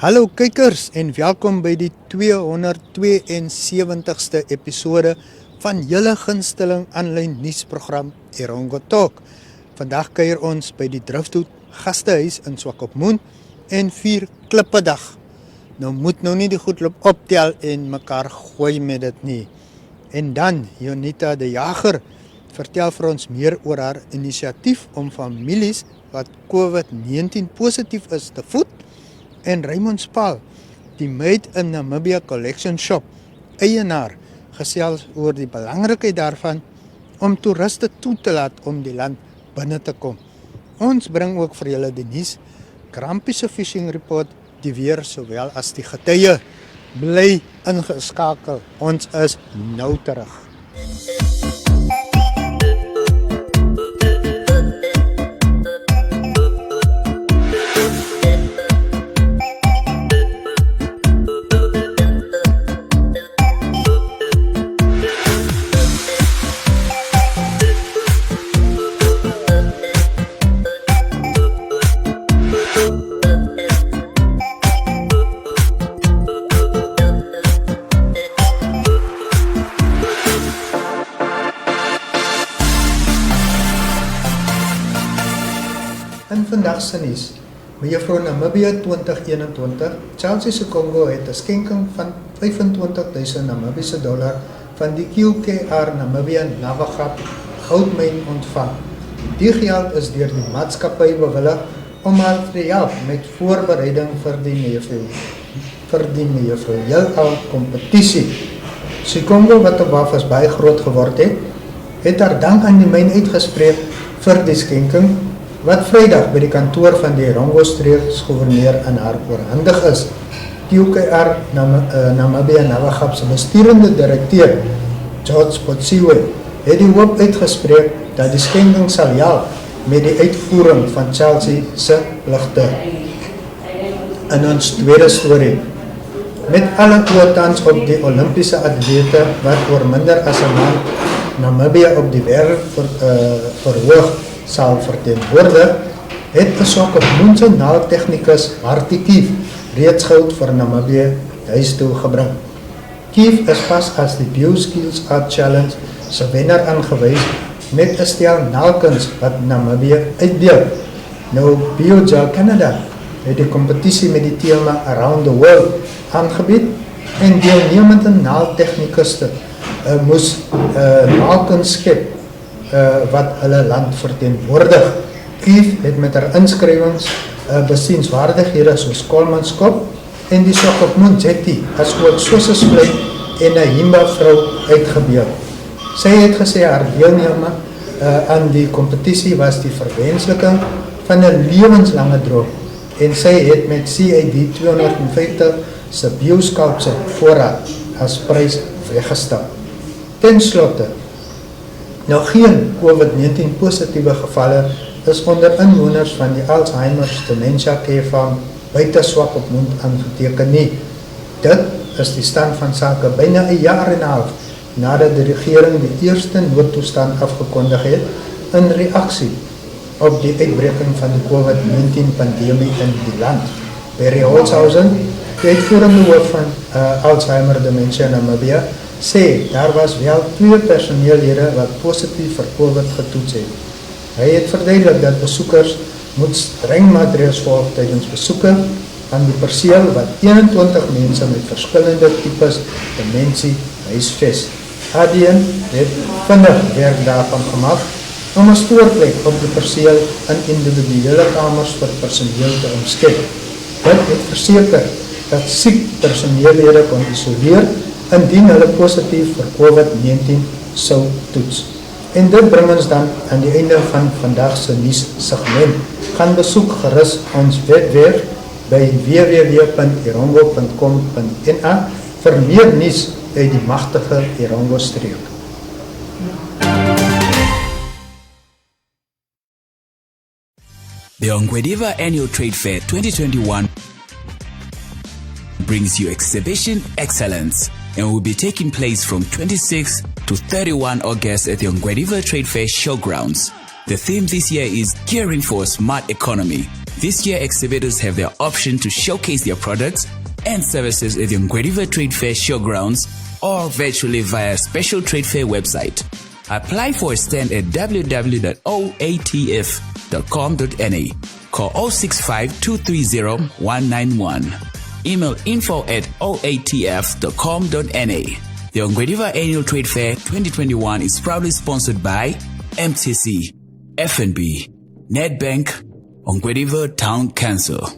Hallo kykers en welkom by die 272ste episode van julle gunsteling aanlyn nuusprogram Erongo Talk. Vandag kuier ons by die Driftwood Guesthouse in Swakopmund en 4 klippedag. Nou moet nou nie die goed loop optel en mekaar gooi met dit nie. En dan Janita De Jager vertel vir ons meer oor haar inisiatief om families wat COVID-19 positief is te voed. En Raymond Spall, die meid in Namibia Collection Shop, eienaar, gesels oor die belangrikheid daarvan om toeriste toe te laat om die land binne te kom. Ons bring ook vir julle die nuus, Grampie se fishing report, die weer sowel as die getye. Bly ingeskakel, ons is nou terug. In vandag se nuus, mevrou Namibia 2021, Chelsea se Congo het 'n skenking van $25,000 Namibiese van die QKR Namibia Navagap goudmyn ontvang. Die geld is deur die maatskappy bewillig om haar te help met voorbereiding vir die heelal kompetisie. Se Congo wat op Wafas baie groot geword het haar dank aan die myn uitgespreek vir die skenking, wat Vrydag by die kantoor van die Erongo streeksgouverneur aan haar oorhandig is. QKR Namibia Navagap se besturende direkteur, George Potsiwe, het die hoop uitgespreek dat die skenking sal help met die uitvoering van Chelsea se pligte. In ons tweede storie, met alle oë tans op die Olimpiese atlete wat oor minder as 'n maand Namibia op die wêreld verhoog sal verteenwoordig, het 'n Swakopmund se naaltegnikus Martie Kief reeds goud vir Namibia huis toe gebring. Kief is pas as die Bioskills Art Challenge se wenner aangewys met 'n stel naalkuns wat Namibia uitdeel. Nou BioGel Canada het die kompetisie met die tema Around the World aangebied en deelnemende naaltegnikuste moes naalkuns skep wat hulle land verteenwoordig. Kief het met haar inskrywings besienswaardighede soos kolmanskop en die Swakopmund jetty as ook soosesvlei en 'n himba vrou uitgebeeld. Sy het gesê haar deelname aan die kompetisie was die verwensliking van 'n lewenslange droom en sy het met CID 250 se bioskalpse voorraad as prys weggestap. Ten slotte, nou geen COVID-19 positiewe gevalle is onder inwoners van die Alzheimer's Dementia Care Farm buite Swakopmund aangeteken nie. Dit is die stand van sake byna 'n jaar en 'n half nadat die regering die eerste noodtoestand afgekondig het in reaksie op die uitbreking van die COVID-19 pandemie in die land. Barry Holzhausen, die uitvoerende hoof van Alzheimer Dementia Namibia, sê daar was wel 2 personeellede wat positief vir COVID getoets het. Hy het verduidelik dat besoekers moet streng maatreëls volg tydens besoeke aan die perseel wat 21 mense met verskillende tipes demensie huisves. ADN het vinnig werk daarvan gemaak om 'n stoorplek op die perseel in individuele kamers vir personeel te omskep. Dit het verseker dat siek personeellede kon isoleer indien hulle positief vir COVID-19 sou toets. En dit bring ons dan aan die einde van vandag se nuus segment. Gaan besoek gerus ons webwerf by www.erongo.com.na vir meer nuus uit die magtige Erongo streek. The Ongwediva Annual Trade Fair 2021 brings you exhibition excellence and will be taking place from 26 to 31 August at the Ongwediva Trade Fair Showgrounds. The theme this year is Gearing for a Smart Economy. This year, exhibitors have the option to showcase their products and services at the Ngwediva Trade Fair showgrounds or virtually via a special trade fair website. Apply for a stand at www.oatf.com.na. Call 065 230 191. Email info@oatf.com.na. The Ngwediva Annual Trade Fair 2021 is proudly sponsored by MTC, FNB, Nedbank, Ngwediva Town Council.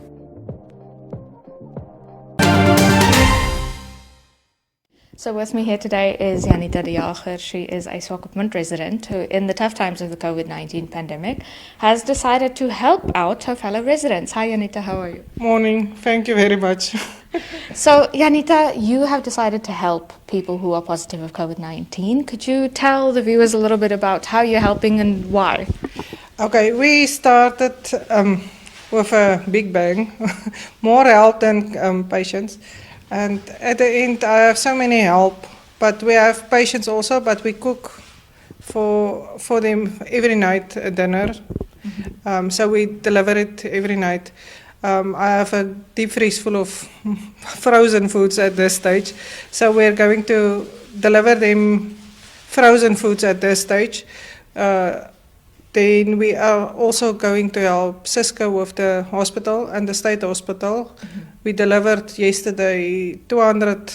So with me here today is Janita De Jager. She is a Swakopmund resident who, in the tough times of the COVID-19 pandemic, has decided to help out her fellow residents. Hi Janita, how are you? Morning, thank you very much. So Janita, you have decided to help people who are positive of COVID-19. Could you tell the viewers a little bit about how you're helping and why? Okay, we started with a big bang, more help than patients. And at the end, I have so many help, but we have patients also, but we cook for them every night at dinner. So we deliver it every night. I have a deep freeze full of frozen foods at this stage. So we're going to deliver them frozen foods at this stage. Then we are also going to help Cisco with the hospital and the state hospital. We delivered yesterday 200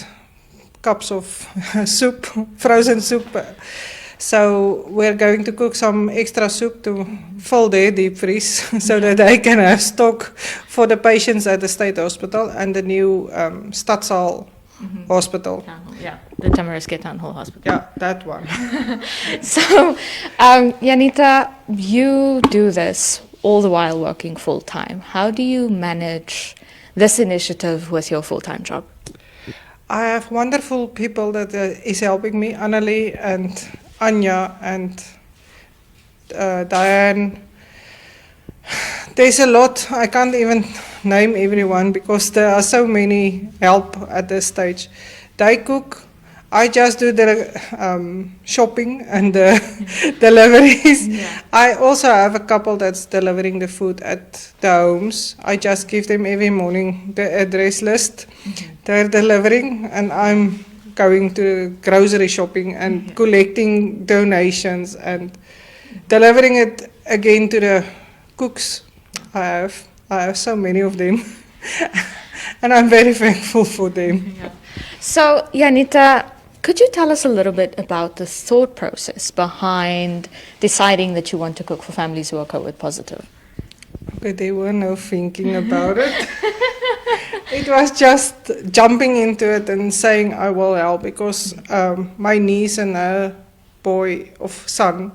cups of soup, frozen soup. So we're going to cook some extra soup to fill their deep freeze so that they can have stock for the patients at the state hospital and the new Stadsaal hospital. Yeah, the Tamariske Town Hall Hospital. Yeah, that one. So, Janita, you do this all the while working full-time. How do you manage this initiative with your full-time job? I have wonderful people that is helping me, Annalie and Anya and Diane. There's a lot. I can't even name everyone because there are so many help at this stage. They cook. I just do the shopping and the deliveries. Yeah. I also have a couple that's delivering the food at the homes. I just give them every morning the address list. They're delivering and I'm going to grocery shopping and collecting donations and delivering it again to the cooks. I have so many of them and I'm very thankful for them. Yeah. So, Janita, could you tell us a little bit about the thought process behind deciding that you want to cook for families who are COVID positive? Okay, there were no thinking about it. It was just jumping into it and saying I will help because my niece and her boy of son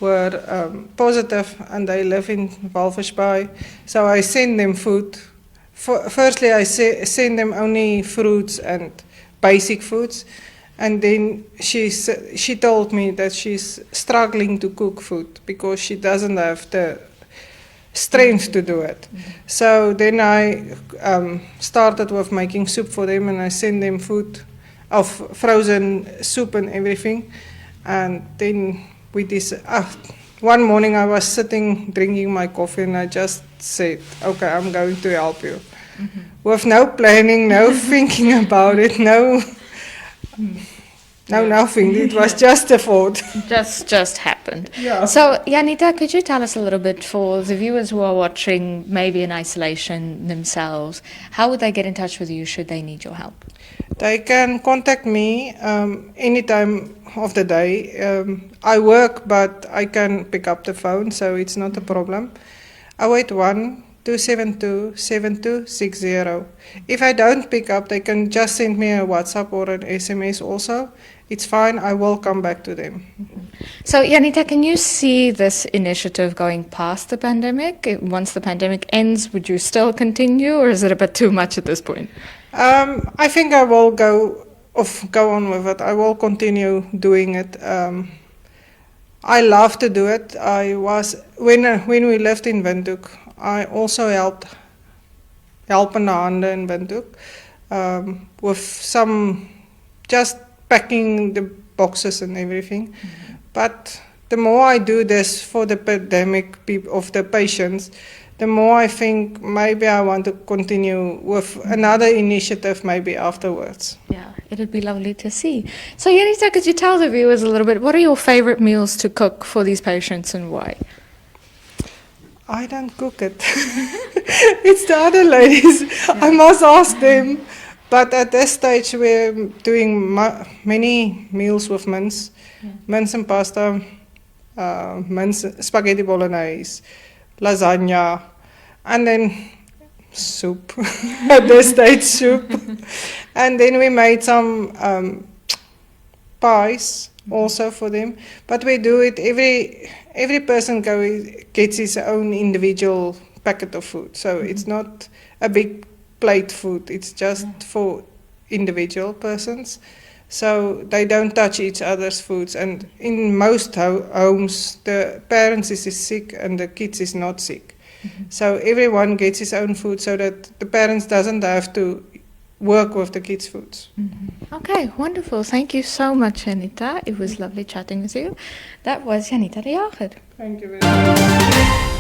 were positive and they live in Walvis Bay. So I send them food. Firstly, I send them only fruits and basic foods. And then she told me that she's struggling to cook food because she doesn't have the strength to do it. So then I started with making soup for them and I send them food of frozen soup and everything. And then we one morning I was sitting drinking my coffee and I just said, okay, I'm going to help you. With no planning, no thinking about it, nothing. It was just a thought. Just happened. Yeah. So, Janita, could you tell us a little bit for the viewers who are watching, maybe in isolation themselves, how would they get in touch with you should they need your help? They can contact me any time of the day. I work, but I can pick up the phone, so it's not a problem. 081-272-7260. If I don't pick up, they can just send me a WhatsApp or an SMS also. It's fine, I will come back to them. So, Janita, can you see this initiative going past the pandemic? Once the pandemic ends, would you still continue, or is it a bit too much at this point? I think I will go on with it. I will continue doing it. I love to do it. When we lived in Windhoek, I also helped in the hand in Windhoek with some just packing the boxes and everything. But the more I do this for the pandemic of the patients, the more I think maybe I want to continue with another initiative maybe afterwards. Yeah, it'd be lovely to see. So Janita, could you tell the viewers a little bit, what are your favorite meals to cook for these patients and why? I don't cook it. It's the other ladies. I must ask them. But at this stage, we're doing many meals with mince. Mince and pasta, mince, spaghetti bolognese, lasagna, and then soup. At this stage, soup. And then we made some pies also for them. But we do it, every person gets his own individual packet of food. So it's not a big plate food, it's just for individual persons. So they don't touch each other's foods. And in most homes, the parents is sick and the kids is not sick. So everyone gets his own food so that the parents doesn't have to work with the kids' foods. Okay, wonderful. Thank you so much, Janita. It was lovely chatting with you. That was Janita De Jager. Thank you very much.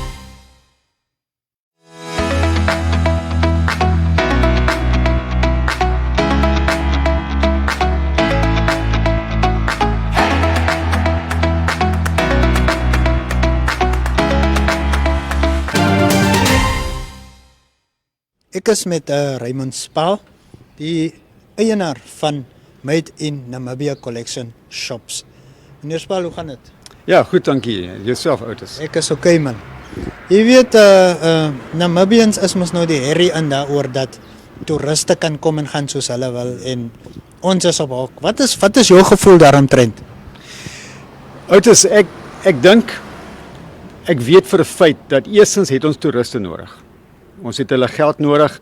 Ek is met Raymond Spall, die eienaar van Made in Namibia Collection Shops. Meneer Spall, hoe gaan dit? Ja, goed, dankie. Jouself, Otis. Ek is okay, man. Jy weet, Namibians is mos nou die herrie in daaroor dat toeriste kan kom en gaan soos hulle wil en ons is op hok. Wat is jou gevoel daaromtrent? Otis, ek dink, ek weet vir 'n feit dat eerstens het ons toeriste nodig. Ons het hulle geld nodig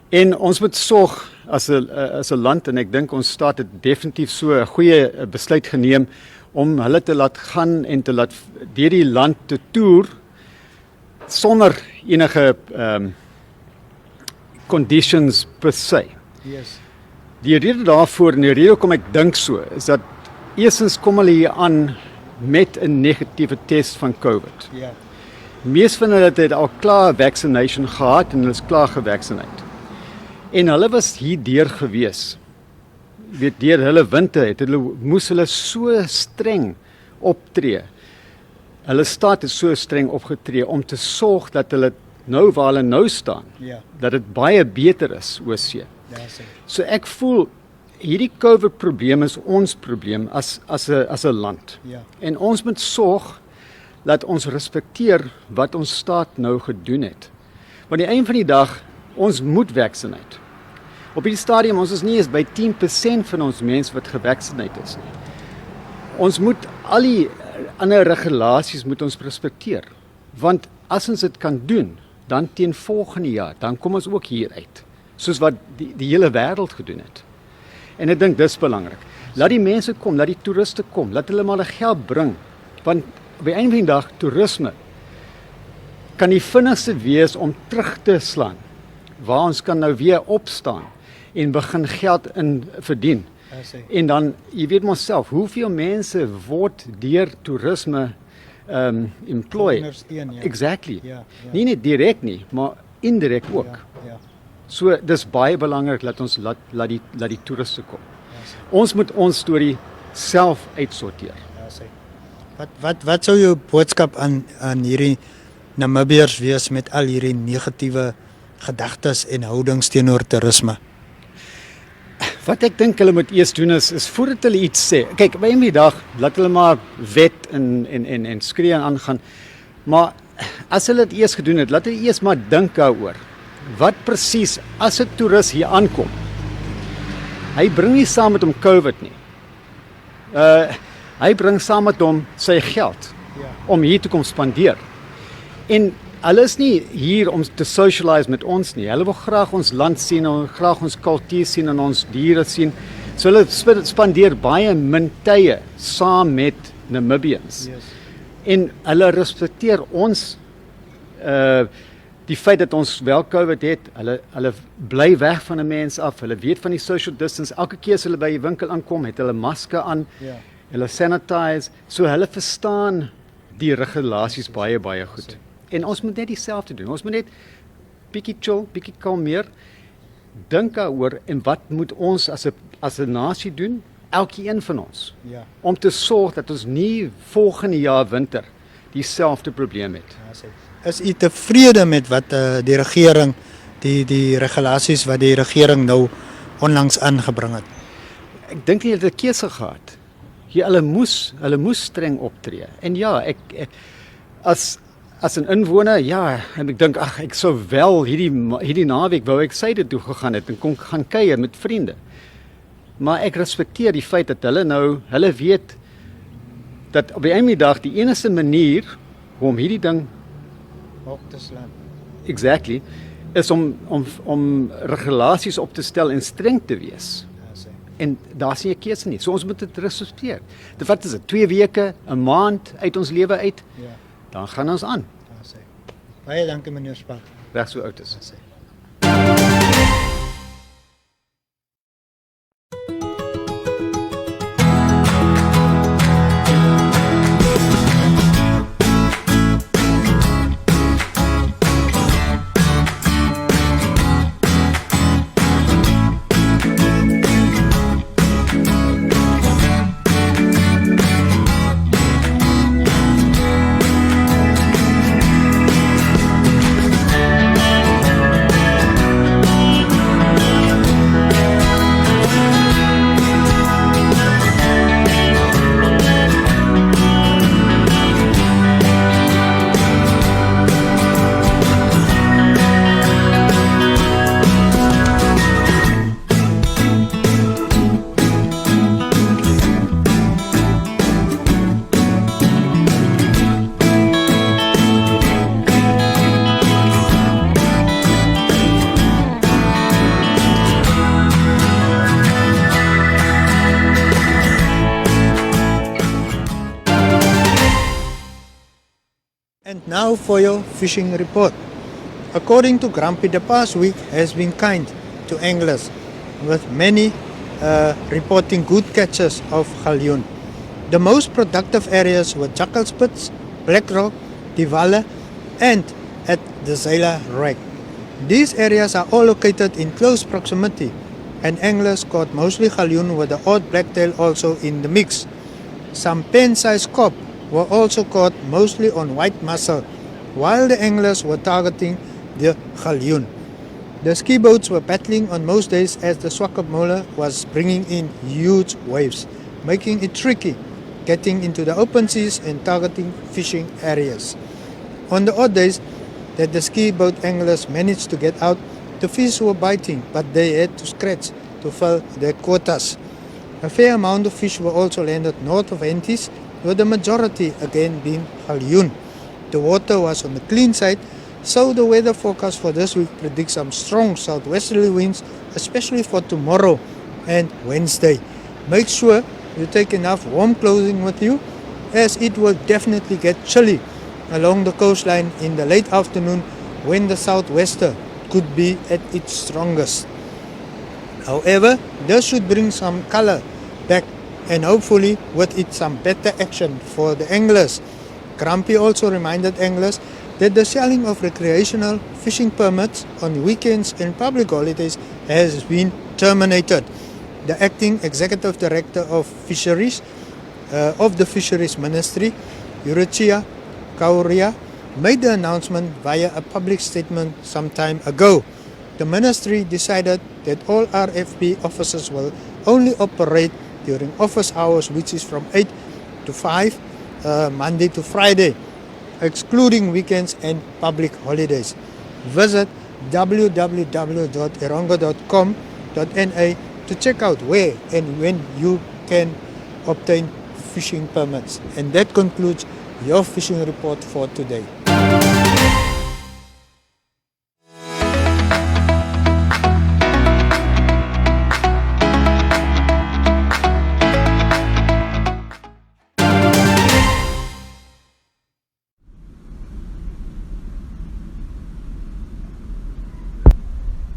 en ons moet sorg as 'n land en ek dink ons staat het definitief so 'n goeie besluit geneem om hulle te laat gaan en te laat deur die land te toer sonder enige conditions per se. Yes. Die rede daarvoor en die rede hoekom ek dink so is dat eerstens kom hulle hier aan met 'n negatiewe test van COVID. Ja. Mees van hulle het al klaar vaccination gehad en hulle is klaar gevaccineerd. En hulle was hier deur gewees. Weet deur hulle winter moes hulle so streng optree. Hulle staat het so streng opgetree om te sorg dat hulle nou waar hulle nou staan, dat dit baie beter is oorsee. Ja, sê. So ek voel hierdie COVID probleem is ons probleem as 'n land. Ja. En ons moet sorg dat ons respekteer wat ons staat nou gedoen het. Want die einde van die dag, ons moet vaccinate. Op die stadium, ons is nie eens by 10% van ons mense wat gevaccinate is nie. Ons moet al die ander regulasies moet ons respekteer. Want as ons dit kan doen, dan teen volgende jaar, dan kom ons ook hier uit. Soos wat die hele wêreld gedoen het. En ek dink dis belangrik. Laat die mense kom, laat die toeriste kom, laat hulle maar die geld bring. Want op die einde van die dag, toerisme kan die vinnigste wees om terug te slaan, waar ons kan nou weer opstaan en begin geld in verdien. En dan, jy weet mos self, hoeveel mense word deur toerisme employ? Ondersteun, ja. Exactly. Ja. Nie net direk nie, maar indirek ook. Ja. So, dis baie belangrik dat ons laat die toeriste kom. Ons moet ons storie self uitsorteer. Wat sou jou boodskap aan hierdie Namibiërs wees met al hierdie negatiewe gedagtes en houdings teenoor toerisme? Wat ek dink hulle moet eers doen is voordat hulle iets sê. Kyk, by die dag laat hulle maar wet en skree aangaan. Maar as hulle dit eers gedoen het, laat hulle eers maar dink daaroor. Wat presies as 'n toerist hier aankom? Hy bring nie saam met hom COVID nie. Hy bring saam met hom sy geld om hier te kom spandeer. En hulle is nie hier om te socialize met ons nie. Hulle wil graag ons land sien, hulle wil graag ons kultuur sien en ons diere sien. So hulle spandeer baie min tye saam met Namibians. Yes. En hulle respekteer ons die feit dat ons wel COVID het, hulle bly weg van 'n mens af, hulle weet van die social distance, elke keer as hulle by die winkel aankom, het hulle maske aan, hulle sanitize, so hulle verstaan die regulasies baie goed. En ons moet net dieselfde doen. Ons moet net bietjie chill, bietjie kalmeer, dink daaroor en wat moet ons as 'n nasie doen? Elkeen van ons. Ja. Om te sorg dat ons nie volgende jaar winter dieselfde probleem het. Is u tevrede met wat die regering, die regulasies wat die regering nou onlangs aangebring het? Ek dink nie hulle het 'n keuse gehad. Ja, hulle moes streng optree. En ja, ek as 'n inwoner, ja, en ek dink ek sou wel hierdie naweek wou ek syde toe gegaan het en kon gaan kuier met vriende. Maar ek respekteer die feit dat hulle weet dat op die einde dag die enigste manier om hierdie ding Op te slaan. exactly is om regulasies op te stel en streng te wees. En daar's nie 'n keuse nie. So ons moet dit respekteer. Wat is dit? 2 weke, 'n maand uit ons lewe uit? Ja. Dan gaan ons aan. Baie dankie meneer Spall. Reg so oud is. And now for your fishing report. According to Grumpy, the past week has been kind to anglers, with many reporting good catches of galjoen. The most productive areas were Jackalspits, Black Rock, Diwale, and at the Zela Wreck. These areas are all located in close proximity, and anglers caught mostly galjoen with the odd blacktail also in the mix. Some pen-sized carp were also caught mostly on white mussel, while the anglers were targeting the galjoen. The ski boats were battling on most days as the Swakopmund was bringing in huge waves, making it tricky getting into the open seas and targeting fishing areas. On the odd days that the ski boat anglers managed to get out, the fish were biting, but they had to scratch to fill their quotas. A fair amount of fish were also landed north of Henties, with the majority again being galjoen. The water was on the clean side, so the weather forecast for this week predicts some strong southwesterly winds, especially for tomorrow and Wednesday. Make sure you take enough warm clothing with you, as it will definitely get chilly along the coastline in the late afternoon when the southwester could be at its strongest. However, this should bring some color back, and hopefully with it some better action for the anglers. Grumpy also reminded anglers that the selling of recreational fishing permits on weekends and public holidays has been terminated. The acting executive director of fisheries of the Fisheries Ministry, Erongo, made the announcement via a public statement some time ago. The ministry decided that all RFP officers will only operate during office hours, which is from 8 to 5, Monday to Friday, excluding weekends and public holidays. Visit www.erongo.com.na to check out where and when you can obtain fishing permits. And that concludes your fishing report for today.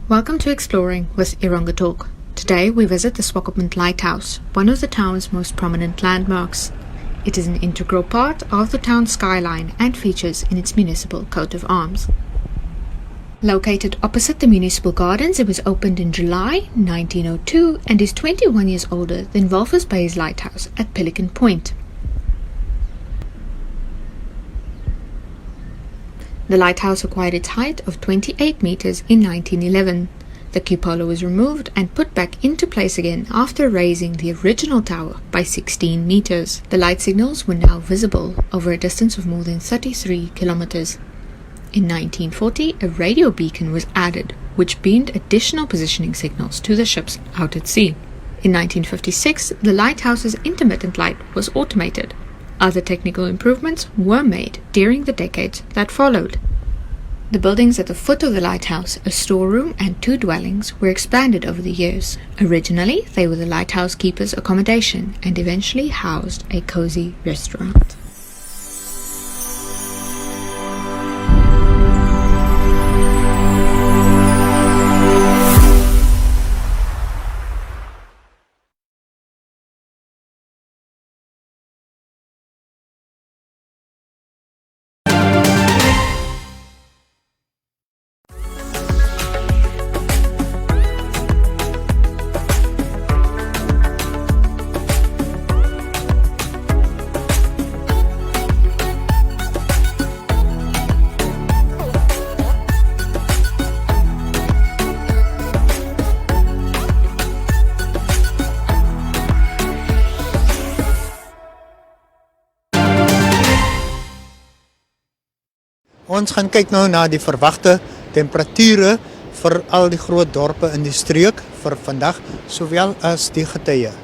Welcome to Exploring with Erongo Talk. Today we visit the Swakopmund Lighthouse, one of the town's most prominent landmarks. It is an integral part of the town's skyline and features in its municipal coat of arms. Located opposite the municipal gardens, it was opened in July 1902 and is 21 years older than Walvis Bay's lighthouse at Pelican Point. The lighthouse acquired its height of 28 meters in 1911. The cupola was removed and put back into place again after raising the original tower by 16 meters. The light signals were now visible over a distance of more than 33 kilometers. In 1940, a radio beacon was added, which beamed additional positioning signals to the ships out at sea. In 1956, the lighthouse's intermittent light was automated. Other technical improvements were made during the decades that followed. The buildings at the foot of the lighthouse, a storeroom and 2 dwellings, were expanded over the years. Originally, they were the lighthouse keeper's accommodation and eventually housed a cozy restaurant. Ons gaan kyk nou na die verwagte temperature vir al die groot dorpe in die streek vir vandag, sowel as die getye.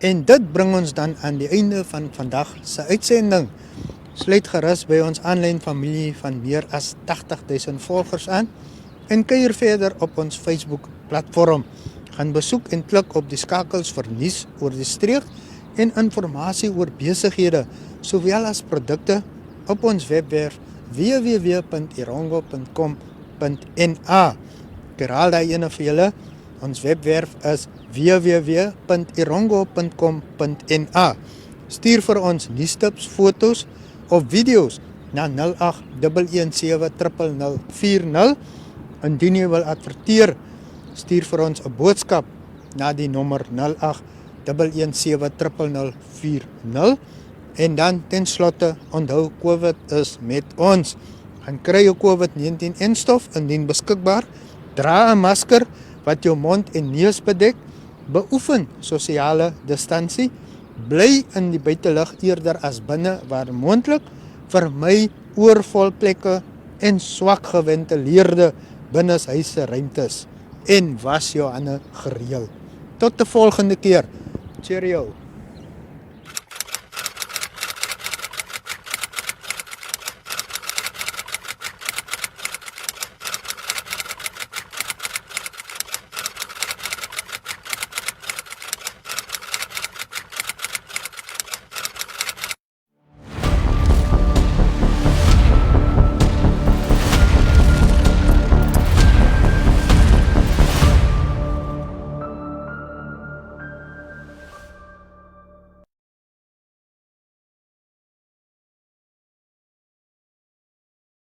En dit bring ons dan aan die einde van vandag se uitsending. Sluit gerus by ons aanlyn familie van meer as 80,000 volgers aan en kuier verder op ons Facebook platform. Gaan besoek en klik op die skakels vir nuus oor die streek en inligting oor besighede, sowel as produkte op ons webwerf www.erongo.com.na. Herhaal daai ene vir julle. Ons webwerf is www.erongo.com.na. Stuur vir ons nuustips, foto's of video's na 0817000040. Indien jy wil adverteer, stuur vir ons 'n boodskap na die nommer 0817000040. En dan ten slotte, onthou COVID is met ons. Gaan kry jou COVID-19 enstof indien beskikbaar. Dra 'n masker wat jou mond en neus bedek. Beoefen sosiale distansie. Bly in die buitelug eerder as binne waar moontlik. Vermy oorvol plekke en swak geventileerde binneshuise ruimtes. En was jou hande gereël. Tot die volgende keer. Cheerio.